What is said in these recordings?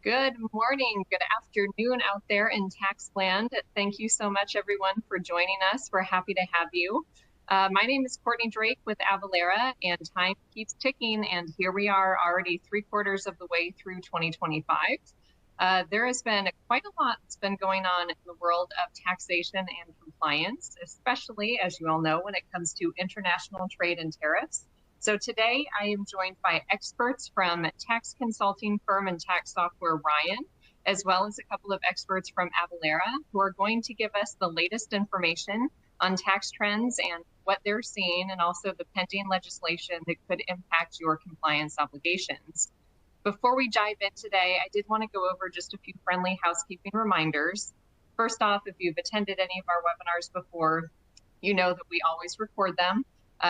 Good morning, good afternoon out there in tax land. Thank you so much, everyone, for joining us. We're happy to have you. My name is Courtney Drake with Avalara, and time keeps ticking, and here we are already 3/4 of the way through 2025. There has been quite a lot that's been going on in the world of taxation and compliance, especially, as you all know, when it comes to international trade and tariffs. So today I am joined by experts from tax consulting firm and tax software Ryan, as well as a couple of experts from Avalara who are going to give us the latest information on tax trends and what they're seeing, and also the pending legislation that could impact your compliance obligations. Before we dive in today, I did want to go over just a few friendly housekeeping reminders. First off, if you've attended any of our webinars before, you know that we always record them.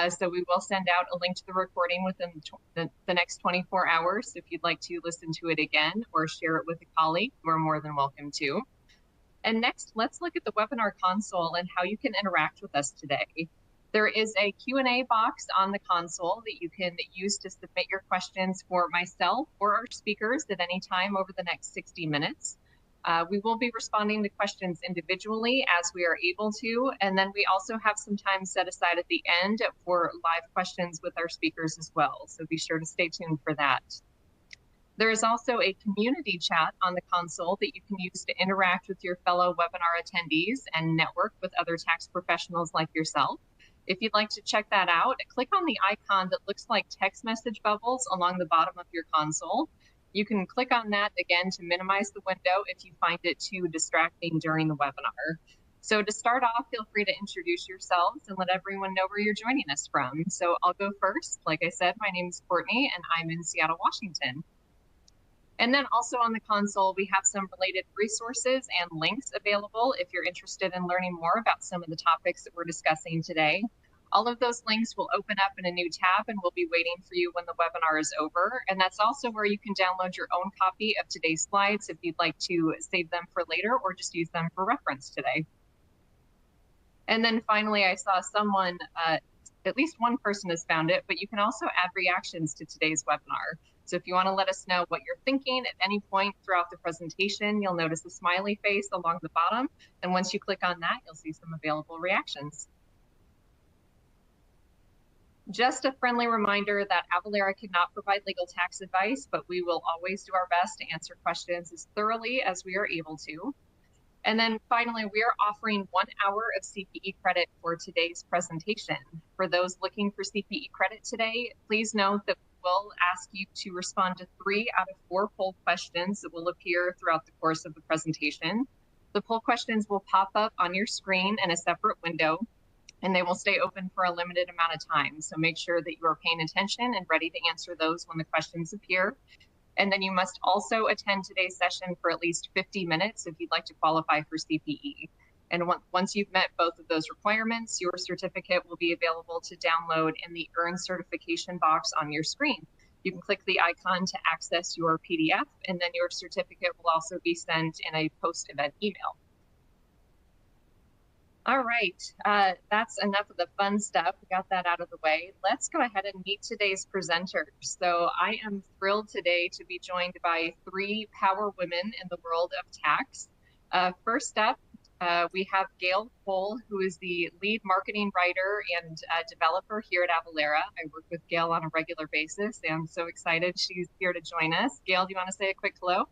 So we will send out a link to the recording within the next 24 hours. If you'd like to listen to it again or share it with a colleague, you are more than welcome to. And next, let's look at the webinar console and how you can interact with us today. There is a Q&A box on the console that you can use to submit your questions for myself or our speakers at any time over the next 60 minutes. We will be responding to questions individually as we are able to, and then we also have some time set aside at the end for live questions with our speakers as well, so be sure to stay tuned for that. There is also a community chat on the console that you can use to interact with your fellow webinar attendees and network with other tax professionals like yourself. If you'd like to check that out, click on the icon that looks like text message bubbles along the bottom of your console. You can click on that again to minimize the window if you find it too distracting during the webinar. So to start off, feel free to introduce yourselves and let everyone know where you're joining us from. So I'll go first. Like I said, my name is Courtney and I'm in Seattle, Washington. And then also on the console, we have some related resources and links available if you're interested in learning more about some of the topics that we're discussing today. All of those links will open up in a new tab and will be waiting for you when the webinar is over. And that's also where you can download your own copy of today's slides if you'd like to save them for later or just use them for reference today. And then finally, I saw someone, at least one person has found it, but you can also add reactions to today's webinar. So if you want to let us know what you're thinking at any point throughout the presentation, you'll notice a smiley face along the bottom. And once you click on that, you'll see some available reactions. Just a friendly reminder that Avalara cannot provide legal tax advice, but we will always do our best to answer questions as thoroughly as we are able to. And then finally, we are offering 1 hour of CPE credit for today's presentation. For those looking for CPE credit today, please note that we'll ask you to respond to 3 out of 4 poll questions that will appear throughout the course of the presentation. The poll questions will pop up on your screen in a separate window, and they will stay open for a limited amount of time. So make sure that you are paying attention and ready to answer those when the questions appear. And then you must also attend today's session for at least 50 minutes if you'd like to qualify for CPE. And once you've met both of those requirements, your certificate will be available to download in the Earn Certification box on your screen. You can click the icon to access your PDF, and then your certificate will also be sent in a post-event email. All right, that's enough of the fun stuff. We got that out of the way. Let's go ahead and meet today's presenters. So I am thrilled today to be joined by 3 power women in the world of tax. First up, we have Gail Cole, who is the lead marketing writer and developer here at Avalara. I work with Gail on a regular basis, and I'm so excited she's here to join us. Gail, do you want to say a quick hello?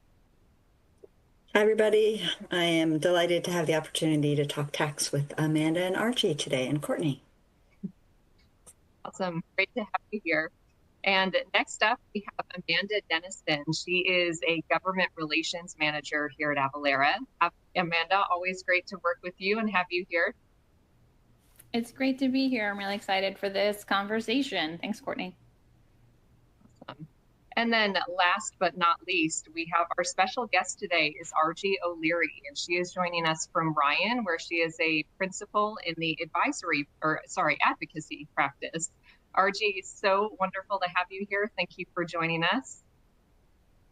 Hi, everybody. I am delighted to have the opportunity to talk tax with Amanda and Archie today, and Courtney. Awesome. Great to have you here. And next up, we have Amanda Dennison. She is a government relations manager here at Avalara. Amanda, always great to work with you and have you here. It's great to be here. I'm really excited for this conversation. Thanks, Courtney. Awesome. And then last but not least, we have our special guest today is Archie O'Leary, and she is joining us from Ryan, where she is a principal in the advocacy practice. Archie, it's so wonderful to have you here. Thank you for joining us.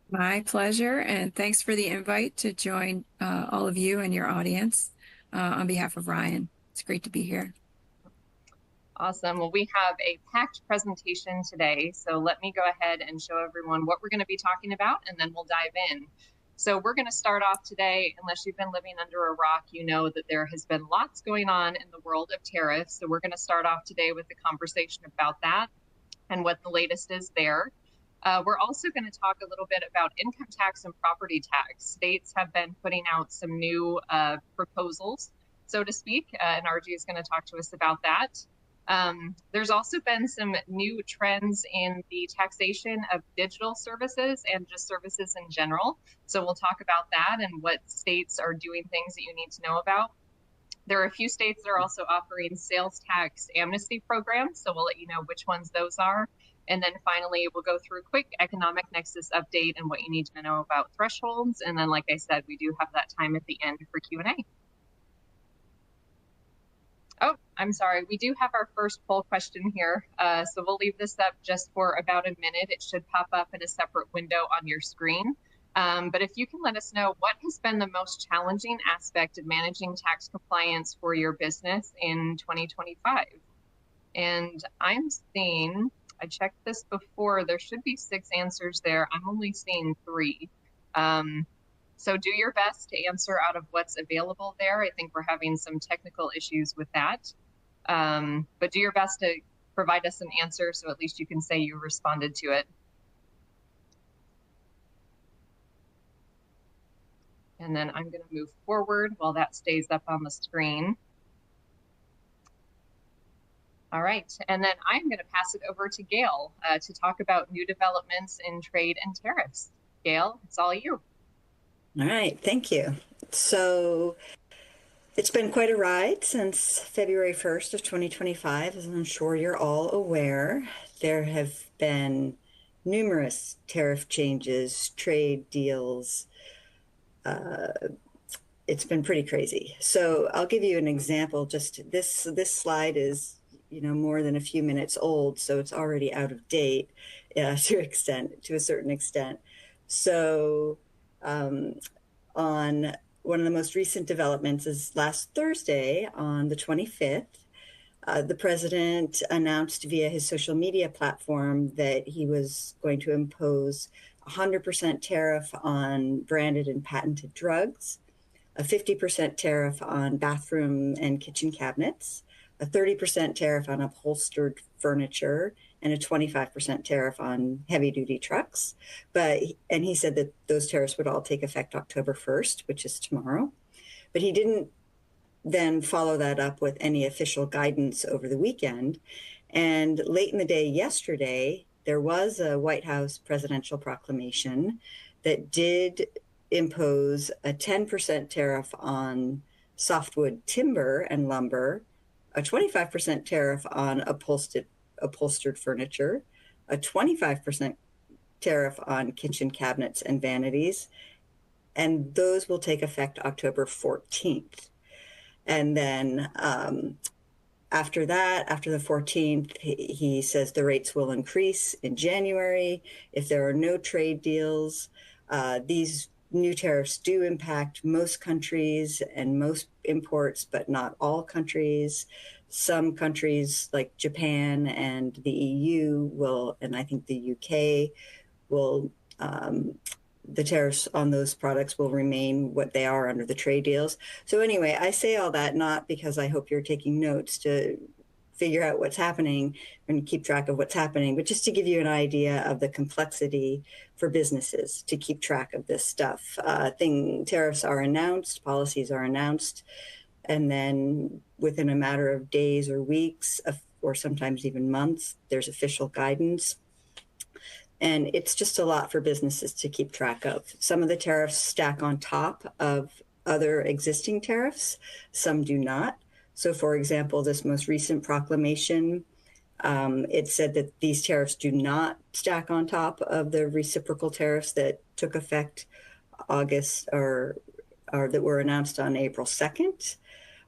My pleasure, and thanks for the invite to join all of you and your audience on behalf of Ryan. It's great to be here. Awesome. Well, we have a packed presentation today, so let me go ahead and show everyone what we're going to be talking about, and then we'll dive in. So we're going to start off today. Unless you've been living under a rock, you know that there has been lots going on in the world of tariffs. So we're going to start off today with a conversation about that and what the latest is there. We're also going to talk a little bit about income tax and property tax. States have been putting out some new proposals, so to speak, and RG is going to talk to us about that. There's also been some new trends in the taxation of digital services and just services in general. So we'll talk about that and what states are doing things that you need to know about. There are a few states that are also offering sales tax amnesty programs, so we'll let you know which ones those are. And then finally, we'll go through a quick economic nexus update and what you need to know about thresholds. And then, like I said, we do have that time at the end for Q&A. Oh, I'm sorry. We do have our first poll question here. So we'll leave this up just for about a minute. It should pop up in a separate window on your screen. But if you can let us know what has been the most challenging aspect of managing tax compliance for your business in 2025. And I'm seeing, I checked this before, there should be 6 answers there. I'm only seeing 3. So do your best to answer out of what's available there. I think we're having some technical issues with that. But do your best to provide us an answer so at least you can say you responded to it. And then I'm going to move forward while that stays up on the screen. All right, and then I'm going to pass it over to Gail to talk about new developments in trade and tariffs. Gail, it's all you. All right, thank you. So it's been quite a ride since February 1st of 2025, as I'm sure you're all aware. There have been numerous tariff changes, trade deals. It's been pretty crazy. So I'll give you an example. Just this slide is, more than a few minutes old, so it's already out of date to a certain extent. So on one of the most recent developments is last Thursday on the 25th, the president announced via his social media platform that he was going to impose 100% tariff on branded and patented drugs, a 50% tariff on bathroom and kitchen cabinets, a 30% tariff on upholstered furniture, and a 25% tariff on heavy-duty trucks. And he said that those tariffs would all take effect October 1st, which is tomorrow. But he didn't then follow that up with any official guidance over the weekend. And late in the day yesterday, there was a White House presidential proclamation that did impose a 10% tariff on softwood timber and lumber, a 25% tariff on upholstered furniture, a 25% tariff on kitchen cabinets and vanities, and those will take effect October 14th. And then after that, after the 14th, he says the rates will increase in January if there are no trade deals. These new tariffs do impact most countries and most imports, but not all countries. Some countries like Japan and the EU will, and I think the UK will, the tariffs on those products will remain what they are under the trade deals. So anyway, I say all that not because I hope you're taking notes to figure out what's happening and keep track of what's happening, but just to give you an idea of the complexity for businesses to keep track of this stuff. Tariffs are announced, policies are announced, and then within a matter of days or weeks, or sometimes even months, there's official guidance. And it's just a lot for businesses to keep track of. Some of the tariffs stack on top of other existing tariffs, some do not. So for example, this most recent proclamation, it said that these tariffs do not stack on top of the reciprocal tariffs that took effect August or that were announced on April 2nd.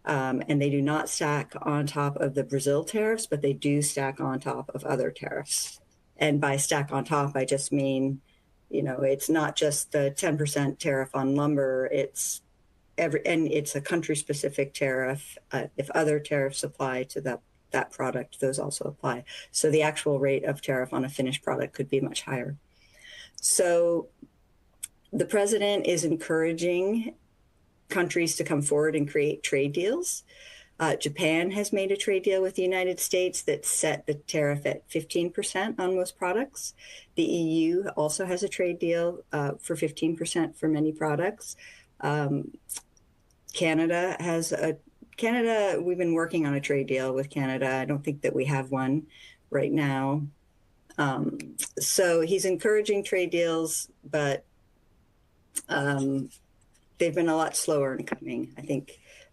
And they do not stack on top of the Brazil tariffs, but they do stack on top of other tariffs. And by stack on top, I just mean, it's not just the 10% tariff on lumber, it's a country-specific tariff. If other tariffs apply to that product, those also apply. So the actual rate of tariff on a finished product could be much higher. So the president is encouraging countries to come forward and create trade deals. Japan has made a trade deal with the United States that set the tariff at 15% on most products. The EU also has a trade deal for 15% for many products. Canada has we've been working on a trade deal with Canada. I don't think that we have one right now. So he's encouraging trade deals, but they've been a lot slower in coming.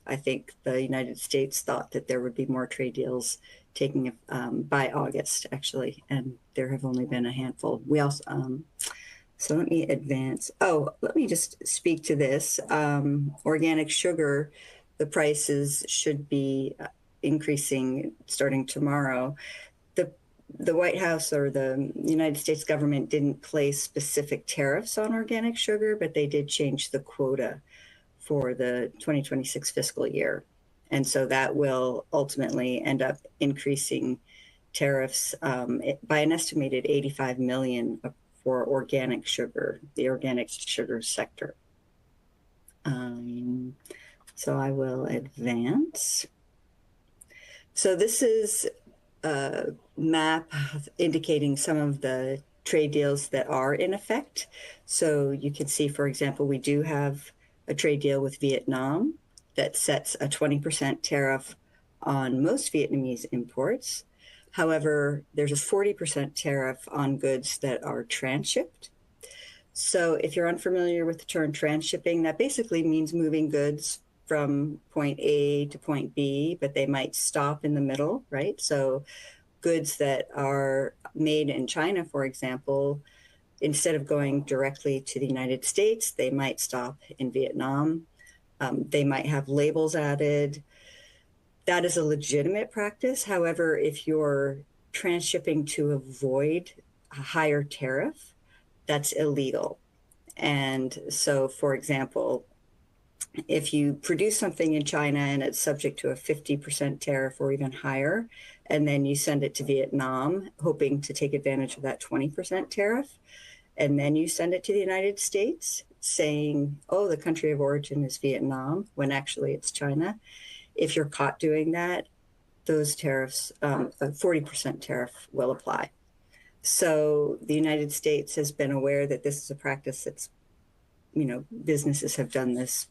I think the United States thought that there would be more trade deals taking by August, actually, and there have only been a handful. We also, so let me advance. Oh, let me just speak to this. Organic sugar, the prices should be increasing starting tomorrow. The White House or the United States government didn't place specific tariffs on organic sugar, but they did change the quota for the 2026 fiscal year. And so that will ultimately end up increasing tariffs by an estimated 85 million for organic sugar, the organic sugar sector. So I will advance. So this is a map indicating some of the trade deals that are in effect. So you can see, for example, we do have a trade deal with Vietnam that sets a 20% tariff on most Vietnamese imports. However, there's a 40% tariff on goods that are transshipped. So if you're unfamiliar with the term transshipping, that basically means moving goods from point A to point B, but they might stop in the middle, right? So goods that are made in China, for example, instead of going directly to the United States, they might stop in Vietnam. They might have labels added. That is a legitimate practice. However, if you're transshipping to avoid a higher tariff, that's illegal. And so, for example, if you produce something in China and it's subject to a 50% tariff or even higher, and then you send it to Vietnam, hoping to take advantage of that 20% tariff, and then you send it to the United States saying, oh, the country of origin is Vietnam, when actually it's China. If you're caught doing that, those tariffs, a 40% tariff will apply. So the United States has been aware that this is a practice that's, businesses have done this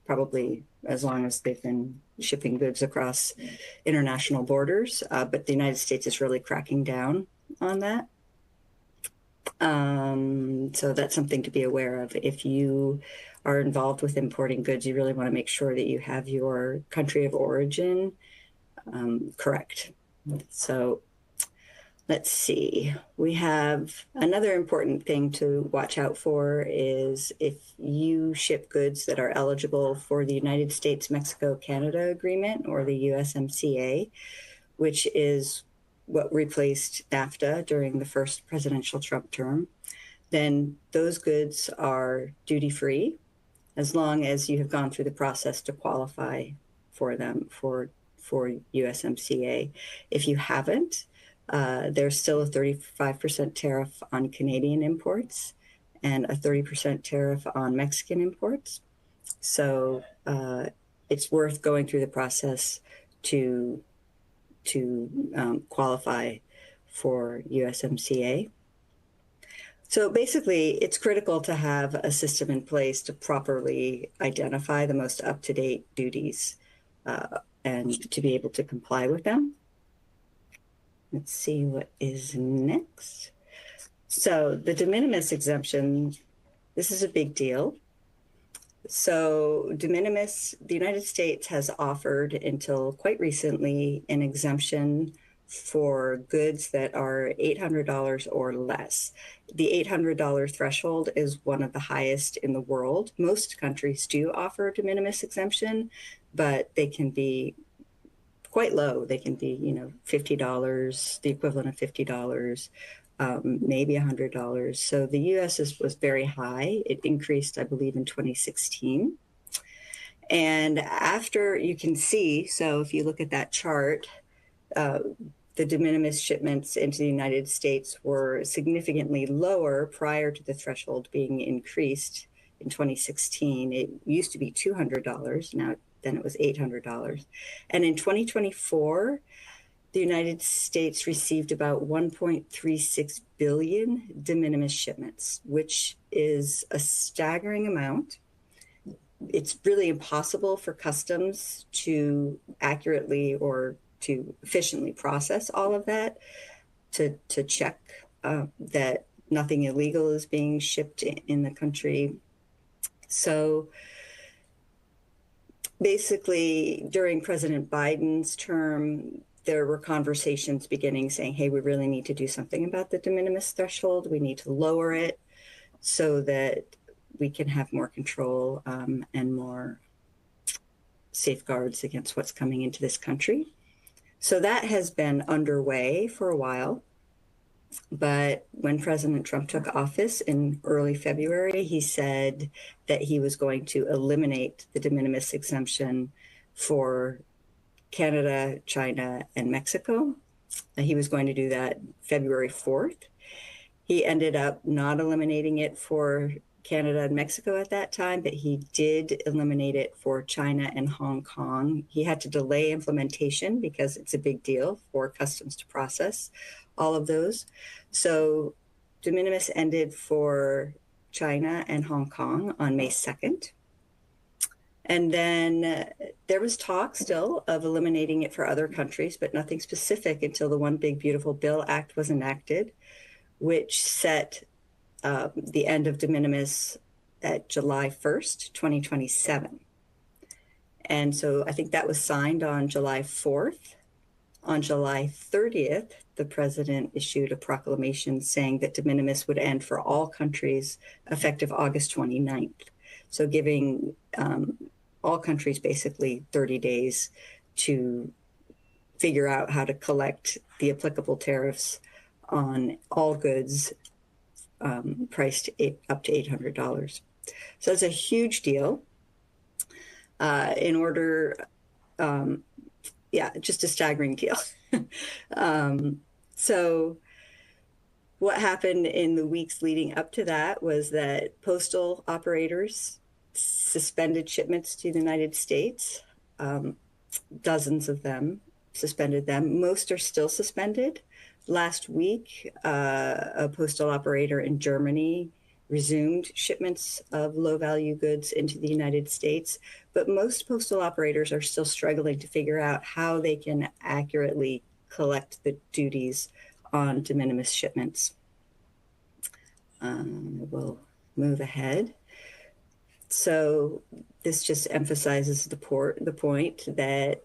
probably as long as they've been shipping goods across international borders. But the United States is really cracking down on that. So that's something to be aware of. If you are involved with importing goods, you really want to make sure that you have your country of origin correct. So let's see. We have another important thing to watch out for is if you ship goods that are eligible for the United States-Mexico-Canada Agreement or the USMCA, which is what replaced NAFTA during the first presidential Trump term, then those goods are duty-free as long as you have gone through the process to qualify for them for USMCA. If you haven't, there's still a 35% tariff on Canadian imports and a 30% tariff on Mexican imports. So it's worth going through the process to qualify for USMCA. So basically, it's critical to have a system in place to properly identify the most up-to-date duties and to be able to comply with them. Let's see what is next. So the de minimis exemption, this is a big deal. So de minimis, the United States has offered until quite recently an exemption for goods that are $800 or less. The $800 threshold is one of the highest in the world. Most countries do offer a de minimis exemption, but they can be quite low. They can be, $50, the equivalent of $50, maybe $100. So the U.S. was very high. It increased, I believe, in 2016. And after you can see, so if you look at that chart, the de minimis shipments into the United States were significantly lower prior to the threshold being increased in 2016. It used to be $200, then it was $800. And in 2024, the United States received about 1.36 billion de minimis shipments, which is a staggering amount. It's really impossible for customs to accurately or to efficiently process all of that, to check that nothing illegal is being shipped in the country. So basically, during President Biden's term, there were conversations beginning saying, hey, we really need to do something about the de minimis threshold. We need to lower it so that we can have more control and more safeguards against what's coming into this country. So that has been underway for a while. But when President Trump took office in early February, he said that he was going to eliminate the de minimis exemption for Canada, China, and Mexico. And he was going to do that February 4th. He ended up not eliminating it for Canada and Mexico at that time, but he did eliminate it for China and Hong Kong. He had to delay implementation because it's a big deal for customs to process all of those. So de minimis ended for China and Hong Kong on May 2nd. And then there was talk still of eliminating it for other countries, but nothing specific until the One Big Beautiful Bill Act was enacted, which set the end of de minimis at July 1st, 2027. And so I think that was signed on July 4th. On July 30th, the president issued a proclamation saying that de minimis would end for all countries effective August 29th. So giving all countries basically 30 days to figure out how to collect the applicable tariffs on all goods priced up to $800. So it's a huge deal. Just a staggering deal. So what happened in the weeks leading up to that was that postal operators suspended shipments to the United States. Dozens of them suspended them. Most are still suspended. Last week, a postal operator in Germany resumed shipments of low-value goods into the United States, but most postal operators are still struggling to figure out how they can accurately collect the duties on de minimis shipments. We'll move ahead. So this just emphasizes the point that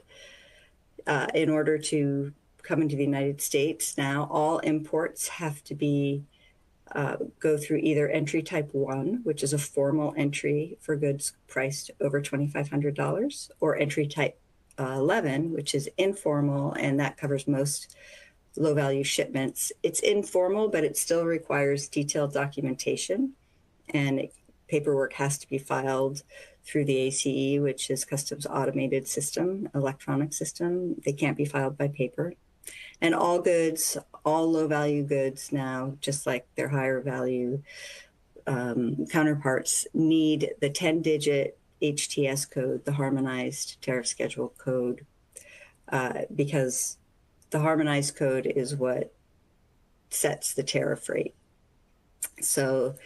in order to come into the United States now, all imports have to go through either entry type 1, which is a formal entry for goods priced over $2,500, or entry type 11, which is informal, and that covers most low-value shipments. It's informal, but it still requires detailed documentation, and paperwork has to be filed through the ACE, which is Customs Automated System, electronic system. They can't be filed by paper. And all goods, all low-value goods now, just like their higher value counterparts, need the 10-digit HTS code, the Harmonized Tariff Schedule code, because the harmonized code is what sets the tariff rate. So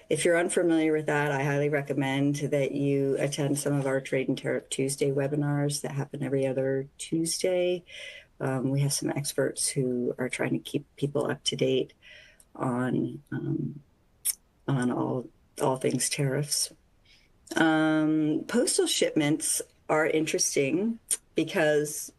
if you're unfamiliar with that, I highly recommend that you attend some of our Trade and Tariff Tuesday webinars that happen every other Tuesday. We have some experts who are trying to keep people up to date on all things tariffs. Postal shipments are interesting because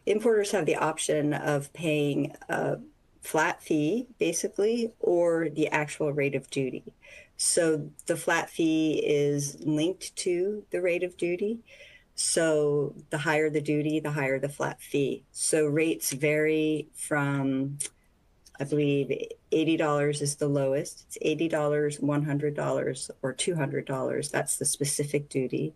importers have the option of paying a flat fee, basically, or the actual rate of duty. So the flat fee is linked to the rate of duty. So the higher the duty, the higher the flat fee. So rates vary from, I believe, $80 is the lowest. It's $80, $100, or $200. That's the specific duty.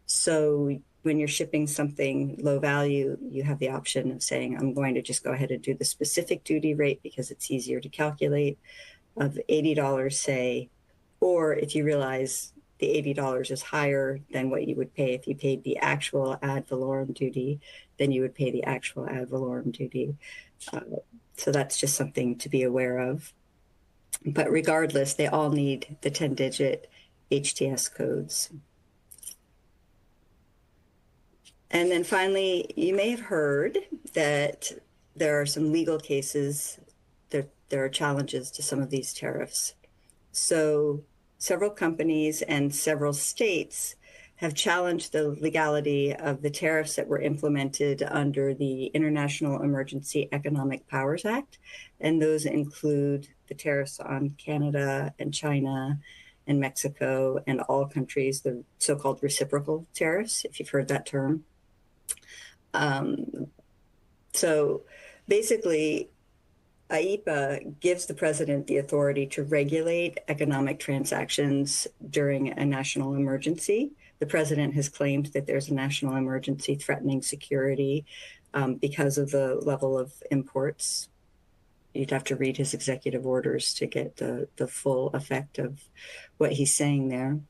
So when you're shipping something low value, you have the option of saying, I'm going to just go ahead and do the specific duty rate because it's easier to calculate of $80, say, or if you realize the $80 is higher than what you would pay if you paid the actual ad valorem duty, then you would pay the actual ad valorem duty. So that's just something to be aware of. But regardless, they all need the 10-digit HTS codes. And then finally, you may have heard that there are some legal cases, there are challenges to some of these tariffs. So several companies and several states have challenged the legality of the tariffs that were implemented under the International Emergency Economic Powers Act. And those include the tariffs on Canada and China and Mexico and all countries, the so-called reciprocal tariffs, if you've heard that term. So basically, IEEPA gives the president the authority to regulate economic transactions during a national emergency. The president has claimed that there's a national emergency threatening security because of the level of imports. You'd have to read his executive orders to get the full effect of what he's saying there.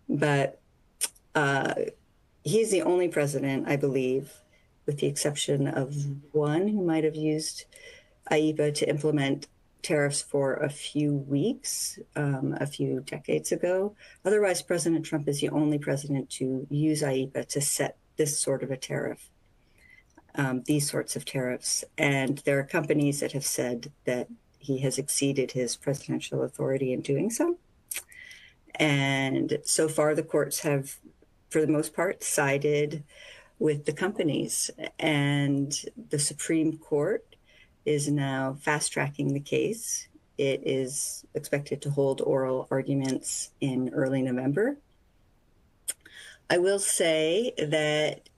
But he's the only president, I believe, with the exception of one who might have used IEEPA to implement tariffs for a few weeks, a few decades ago. Otherwise, President Trump is the only president to use IEEPA to set this sort of a tariff, these sorts of tariffs. And there are companies that have said that he has exceeded his presidential authority in doing so. And so far, the courts have, for the most part, sided with the companies. And the Supreme Court is now fast-tracking the case. It is expected to hold oral arguments in early November. I will say that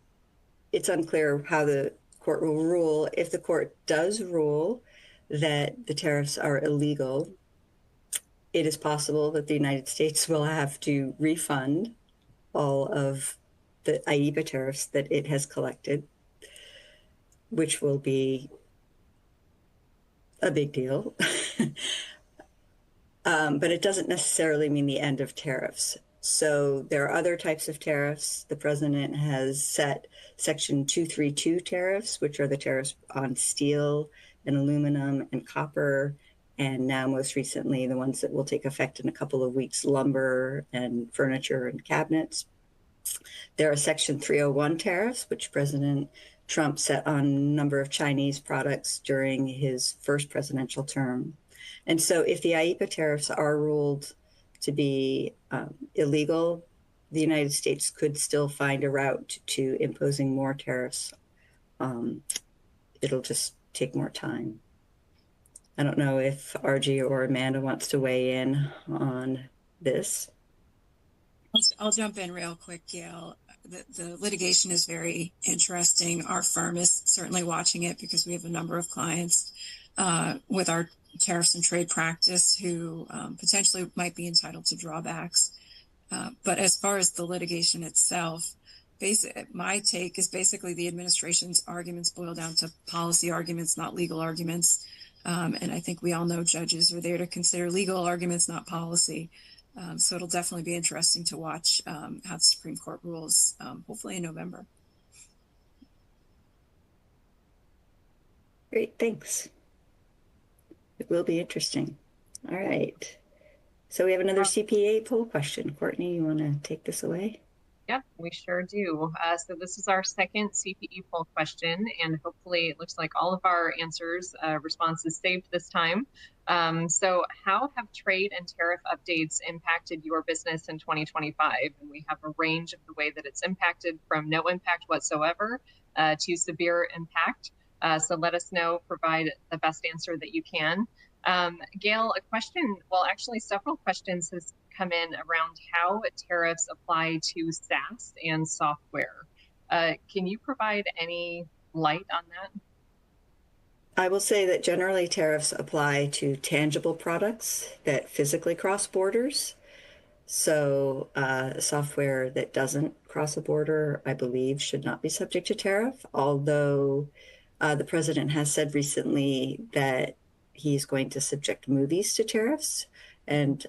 it's unclear how the court will rule. If the court does rule that the tariffs are illegal, it is possible that the United States will have to refund all of the IEEPA tariffs that it has collected, which will be a big deal. But it doesn't necessarily mean the end of tariffs. So there are other types of tariffs. The president has set Section 232 tariffs, which are the tariffs on steel and aluminum and copper, and now most recently the ones that will take effect in a couple of weeks, lumber and furniture and cabinets. There are Section 301 tariffs, which President Trump set on a number of Chinese products during his first presidential term. And so if the IEEPA tariffs are ruled to be illegal, the United States could still find a route to imposing more tariffs. It'll just take more time. I don't know if RG or Amanda wants to weigh in on this. I'll jump in real quick, Gail. The litigation is very interesting. Our firm is certainly watching it because we have a number of clients with our tariffs and trade practice who potentially might be entitled to drawbacks. But as far as the litigation itself, my take is basically the administration's arguments boil down to policy arguments, not legal arguments. And I think we all know judges are there to consider legal arguments, not policy. So it'll definitely be interesting to watch how the Supreme Court rules, hopefully in November. Great, thanks. It will be interesting. All right. So we have another CPA poll question. Courtney, you want to take this away? Yep, we sure do. So this is our second CPE poll question, and hopefully it looks like all of our answers, responses saved this time. So how have trade and tariff updates impacted your business in 2025? And we have a range of the way that it's impacted, from no impact whatsoever to severe impact. So let us know, provide the best answer that you can. Gail, a question, well, actually several questions has come in around how tariffs apply to SaaS and software. Can you provide any light on that? I will say that generally tariffs apply to tangible products that physically cross borders. So software that doesn't cross a border, I believe, should not be subject to tariff, although the president has said recently that he's going to subject movies to tariffs, and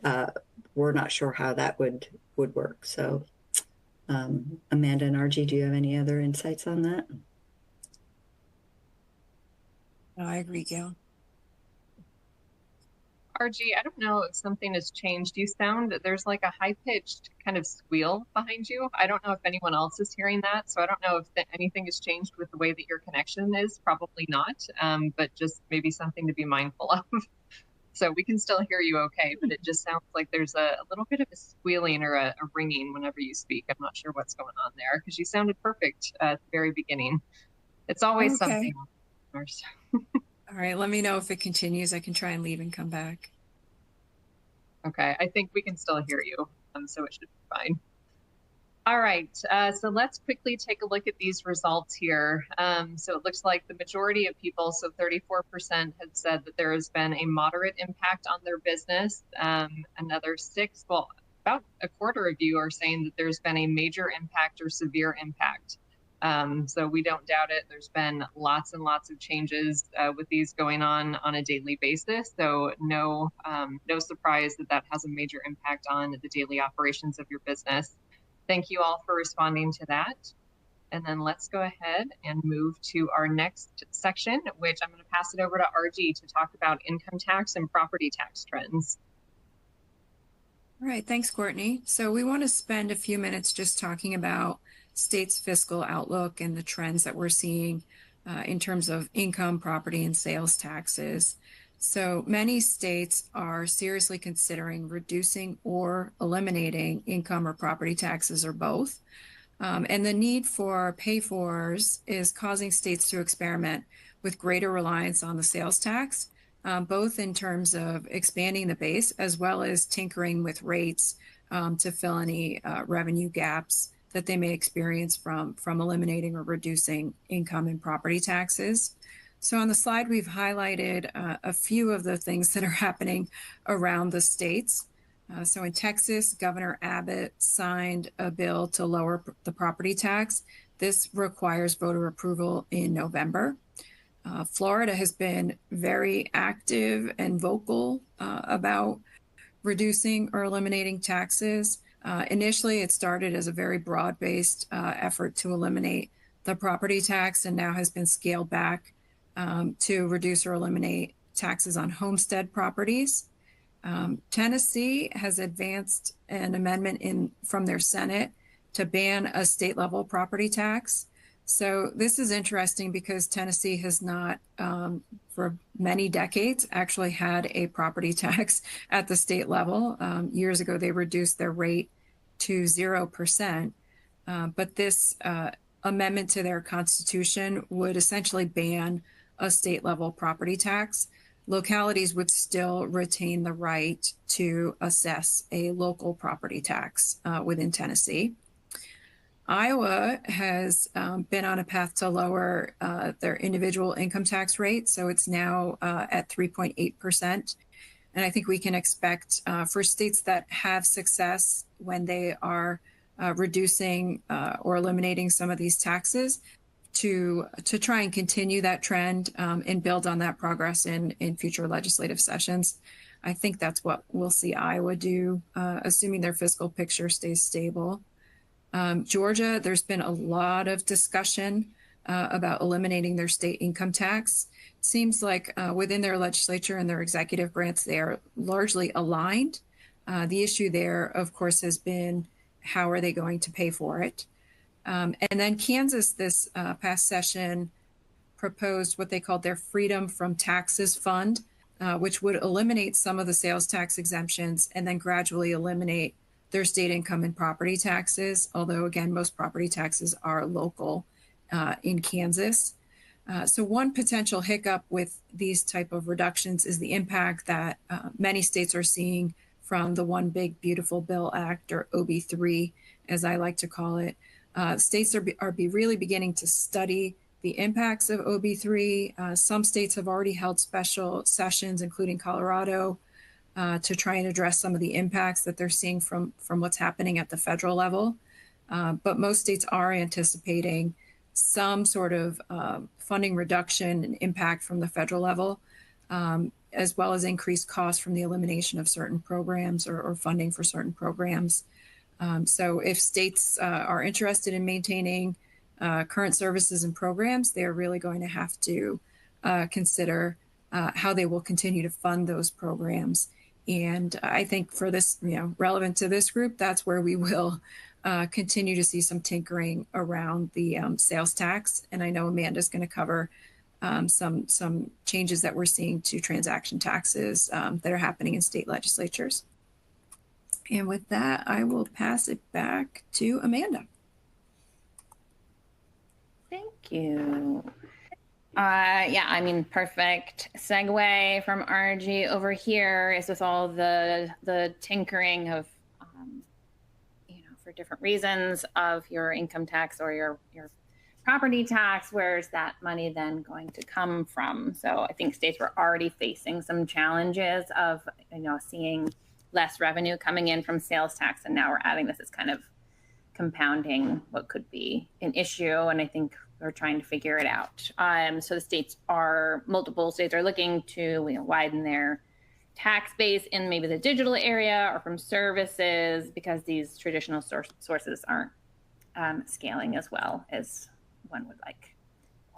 we're not sure how that would work. So Amanda and RG, do you have any other insights on that? No, I agree, Gail. RG, I don't know if something has changed. You sound, there's like a high-pitched kind of squeal behind you. I don't know if anyone else is hearing that, so I don't know if anything has changed with the way that your connection is. Probably not, but just maybe something to be mindful of. So we can still hear you okay, but it just sounds like there's a little bit of a squealing or a ringing whenever you speak. I'm not sure what's going on there because you sounded perfect at the very beginning. It's always something. All right, let me know if it continues. I can try and leave and come back. Okay, I think we can still hear you, so it should be fine. All right, so let's quickly take a look at these results here. So it looks like the majority of people, so 34%, had said that there has been a moderate impact on their business. Another 6, well, about a quarter of you are saying that there's been a major impact or severe impact. So we don't doubt it. There's been lots and lots of changes with these going on a daily basis. So no surprise that that has a major impact on the daily operations of your business. Thank you all for responding to that. And then let's go ahead and move to our next section, which I'm going to pass it over to RG to talk about income tax and property tax trends. All right, thanks, Courtney. So we want to spend a few minutes just talking about state's fiscal outlook and the trends that we're seeing in terms of income, property, and sales taxes. So many states are seriously considering reducing or eliminating income or property taxes or both. And the need for pay-fors is causing states to experiment with greater reliance on the sales tax, both in terms of expanding the base as well as tinkering with rates to fill any revenue gaps that they may experience from eliminating or reducing income and property taxes. So on the slide, we've highlighted a few of the things that are happening around the states. So in Texas, Governor Abbott signed a bill to lower the property tax. This requires voter approval in November. Florida has been very active and vocal about reducing or eliminating taxes. Initially, it started as a very broad-based effort to eliminate the property tax and now has been scaled back to reduce or eliminate taxes on homestead properties. Tennessee has advanced an amendment from their Senate to ban a state-level property tax. So this is interesting because Tennessee has not, for many decades, actually had a property tax at the state level. Years ago, they reduced their rate to 0%. But this amendment to their constitution would essentially ban a state-level property tax. Localities would still retain the right to assess a local property tax within Tennessee. Iowa has been on a path to lower their individual income tax rate, so it's now at 3.8%. And I think we can expect for states that have success when they are reducing or eliminating some of these taxes to try and continue that trend and build on that progress in future legislative sessions. I think that's what we'll see Iowa do, assuming their fiscal picture stays stable. Georgia, there's been a lot of discussion about eliminating their state income tax. It seems like within their legislature and their executive branch, they are largely aligned. The issue there, of course, has been how are they going to pay for it? And then Kansas this past session proposed what they called their Freedom from Taxes Fund, which would eliminate some of the sales tax exemptions and then gradually eliminate their state income and property taxes, although again, most property taxes are local in Kansas. So one potential hiccup with these type of reductions is the impact that many states are seeing from the One Big Beautiful Bill Act, or OB3, as I like to call it. States are really beginning to study the impacts of OB3. Some states have already held special sessions, including Colorado, to try and address some of the impacts that they're seeing from what's happening at the federal level. But most states are anticipating some sort of funding reduction and impact from the federal level, as well as increased costs from the elimination of certain programs or funding for certain programs. So if states are interested in maintaining current services and programs, they're really going to have to consider how they will continue to fund those programs. And I think for this, relevant to this group, that's where we will continue to see some tinkering around the sales tax. And I know Amanda's going to cover some changes that we're seeing to transaction taxes that are happening in state legislatures. And with that, I will pass it back to Amanda. Thank you. Yeah, I mean, perfect segue from RG over here is with all the tinkering of, for different reasons of your income tax or your property tax. Where's that money then going to come from? So I think states were already facing some challenges of, seeing less revenue coming in from sales tax, and now we're adding this as kind of compounding what could be an issue. And I think we're trying to figure it out. So multiple states are looking to widen their tax base in maybe the digital area or from services, because these traditional sources aren't scaling as well as one would like.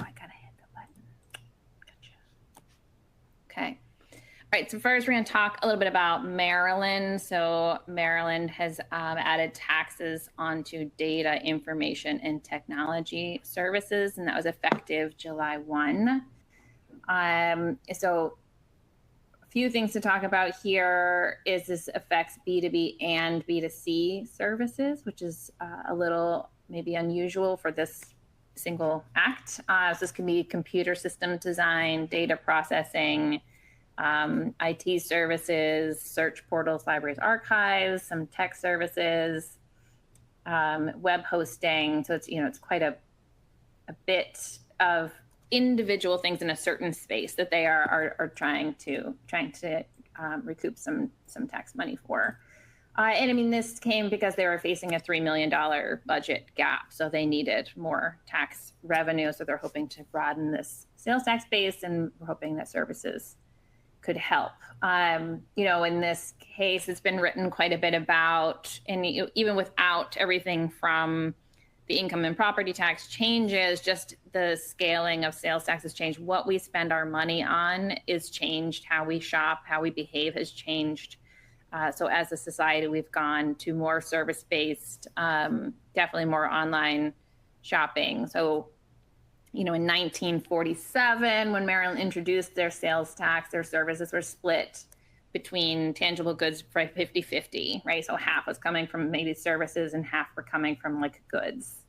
Oh, I gotta hit the button. Gotcha. Okay. All right, so first we're going to talk a little bit about Maryland. So Maryland has added taxes onto data, information, and technology services, and that was effective July 1. So a few things to talk about here is this affects B2B and B2C services, which is a little maybe unusual for this single act. So this can be computer system design, data processing, IT services, search portals, libraries, archives, some tech services, web hosting. So it's quite a bit of individual things in a certain space that they are trying to recoup some tax money for. And I mean, this came because they were facing a $3 million budget gap, so they needed more tax revenue. So they're hoping to broaden this sales tax base, and we're hoping that services could help. In this case, it's been written quite a bit about, and even without everything from the income and property tax changes, just the scaling of sales tax has changed. What we spend our money on is changed. How we shop, how we behave has changed. So as a society, we've gone to more service-based, definitely more online shopping. So in 1947, when Maryland introduced their sales tax, their services were split between tangible goods for 50-50, right? So half was coming from maybe services and half were coming from goods.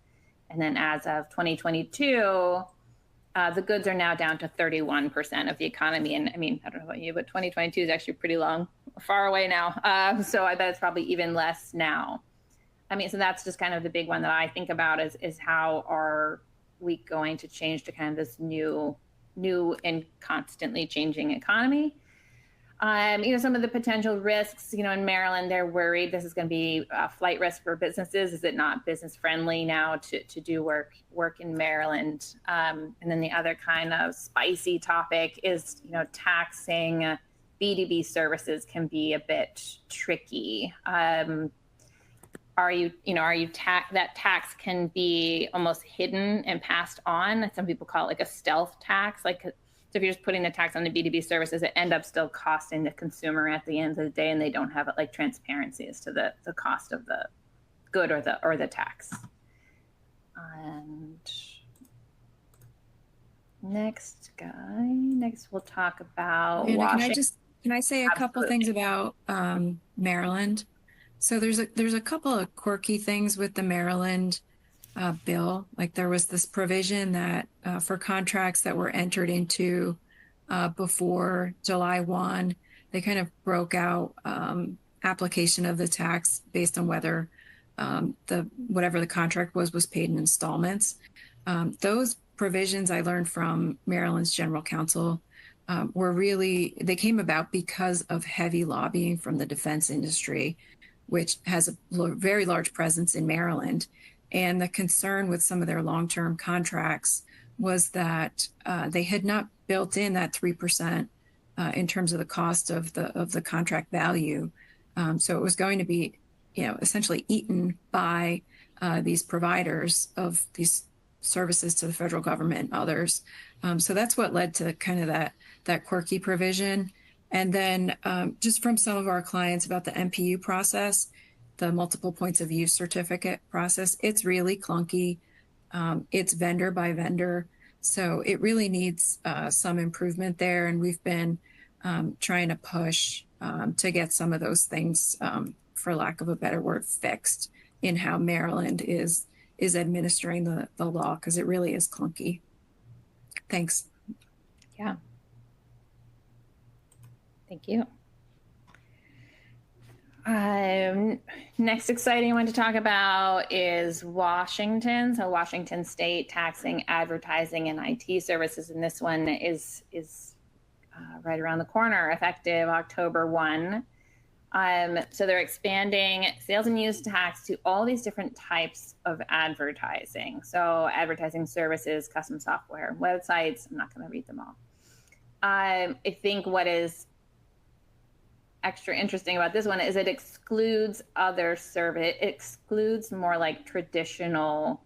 And then as of 2022, the goods are now down to 31% of the economy. And I mean, I don't know about you, but 2022 is actually pretty far away now. So I bet it's probably even less now. I mean, so that's just kind of the big one that I think about is how are we going to change to kind of this new and constantly changing economy. Some of the potential risks, in Maryland, they're worried this is going to be a flight risk for businesses. Is it not business friendly now to do work in Maryland? And then the other kind of spicy topic is, taxing B2B services can be a bit tricky. That tax can be almost hidden and passed on. Some people call it a stealth tax. So if you're just putting the tax on the B2B services, it ends up still costing the consumer at the end of the day, and they don't have transparency as to the cost of the good or the tax. And next we'll talk about Washington. Can I say a couple things about Maryland? So there's a couple of quirky things with the Maryland bill. There was this provision that for contracts that were entered into before July 1, they kind of broke out application of the tax based on whether whatever the contract was paid in installments. Those provisions I learned from Maryland's general counsel they came about because of heavy lobbying from the defense industry, which has a very large presence in Maryland. And the concern with some of their long-term contracts was that they had not built in that 3% in terms of the cost of the contract value. So it was going to be, essentially eaten by these providers of these services to the federal government and others. So that's what led to kind of that quirky provision. And then just from some of our clients about the MPU process, the multiple points of use certificate process, it's really clunky. It's vendor by vendor. So it really needs some improvement there. And we've been trying to push to get some of those things, for lack of a better word, fixed in how Maryland is administering the law, because it really is clunky. Thanks. Yeah. Thank you. Next exciting one to talk about is Washington. So Washington State taxing advertising and IT services, and this one is right around the corner, effective October 1. So they're expanding sales and use tax to all these different types of advertising. So advertising services, custom software, websites. I'm not going to read them all. I think what is extra interesting about this one is it excludes other service. It excludes more like traditional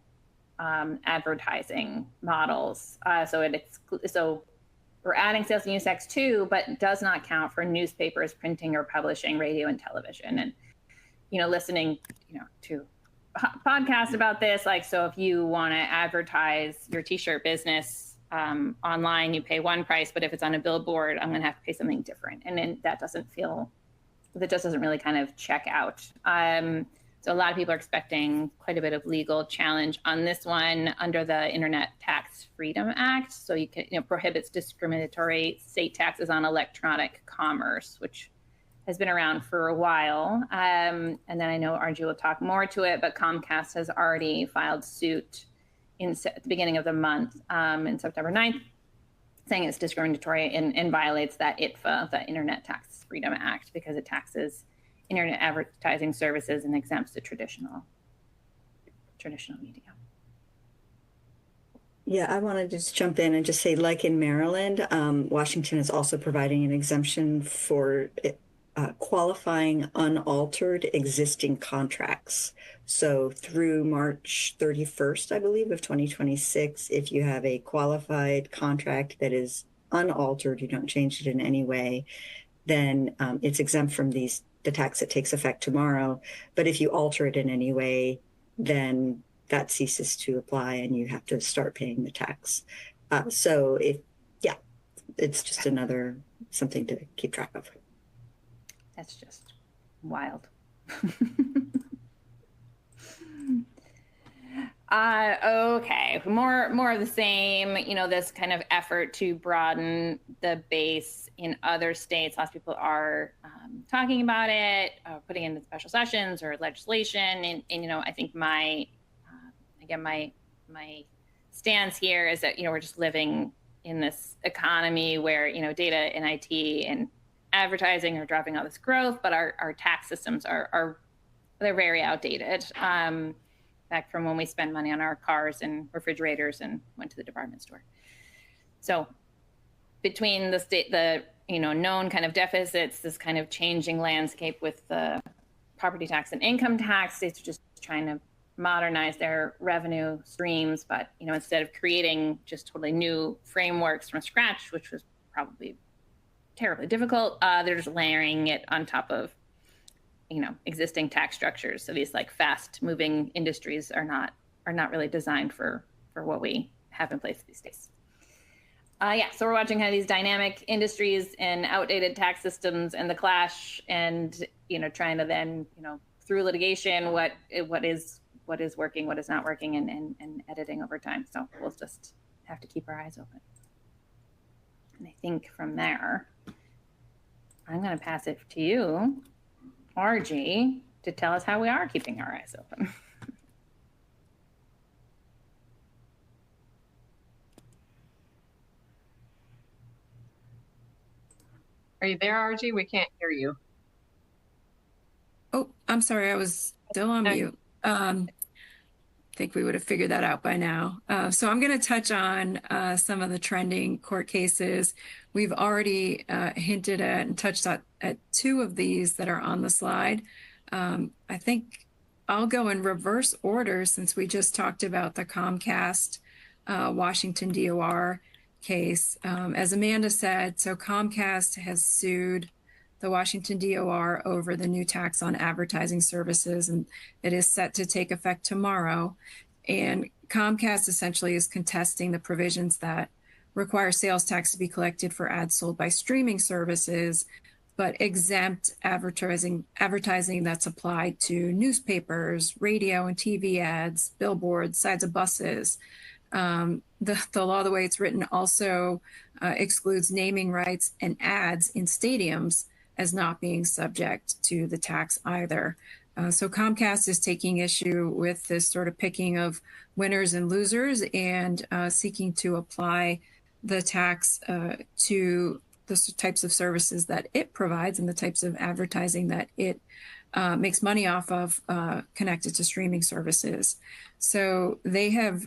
advertising models. So we're adding sales and use tax too, but does not count for newspapers, printing or publishing, radio and television. And, listening, to podcasts about this, so if you want to advertise your t-shirt business online, you pay one price, but if it's on a billboard, I'm going to have to pay something different. And then that just doesn't really kind of check out. So a lot of people are expecting quite a bit of legal challenge on this one under the Internet Tax Freedom Act. So you can, prohibits discriminatory state taxes on electronic commerce, which has been around for a while. And then I know RG will talk more to it, but Comcast has already filed suit at the beginning of the month, in September 9th, saying it's discriminatory and violates that ITFA, the Internet Tax Freedom Act, because it taxes internet advertising services and exempts the traditional media. Yeah, I want to just jump in and just say, like in Maryland, Washington is also providing an exemption for qualifying unaltered existing contracts. So through March 31st, I believe, of 2026, if you have a qualified contract that is unaltered, you don't change it in any way, then it's exempt from the tax that takes effect tomorrow. But if you alter it in any way, then that ceases to apply and you have to start paying the tax. So it's just another something to keep track of. That's just wild. Okay, more of the same, this kind of effort to broaden the base in other states. Lots of people are talking about it, putting in special sessions or legislation. And I think my stance here is that, we're just living in this economy where, data and IT and advertising are driving all this growth, but our tax systems they're very outdated. Back from when we spend money on our cars and refrigerators and went to the department store. So between the known kind of deficits, this kind of changing landscape with the property tax and income tax, states are just trying to modernize their revenue streams. But, instead of creating just totally new frameworks from scratch, which was probably terribly difficult, they're just layering it on top of existing tax structures. So these fast moving industries are not really designed for what we have in place these days. So we're watching kind of these dynamic industries and outdated tax systems and the clash, and trying to then through litigation what is working, what is not working, and editing over time. So we'll just have to keep our eyes open. And I think from there, I'm going to pass it to you, RG, to tell us how we are keeping our eyes open. Are you there, RG? We can't hear you. Oh, I'm sorry, I was still on No. mute. Think we would have figured that out by now. So I'm going to touch on some of the trending court cases. We've already hinted at and touched at two of these that are on the slide. I think I'll go in reverse order since we just talked about the Comcast Washington DOR case. As Amanda said, so Comcast has sued the Washington DOR over the new tax on advertising services, and it is set to take effect tomorrow. And Comcast essentially is contesting the provisions that require sales tax to be collected for ads sold by streaming services, but exempt advertising that's applied to newspapers, radio and TV ads, billboards, sides of buses. The law, the way it's written, also excludes naming rights and ads in stadiums as not being subject to the tax either. So Comcast is taking issue with this sort of picking of winners and losers and seeking to apply the tax to the types of services that it provides and the types of advertising that it makes money off of connected to streaming services. So they have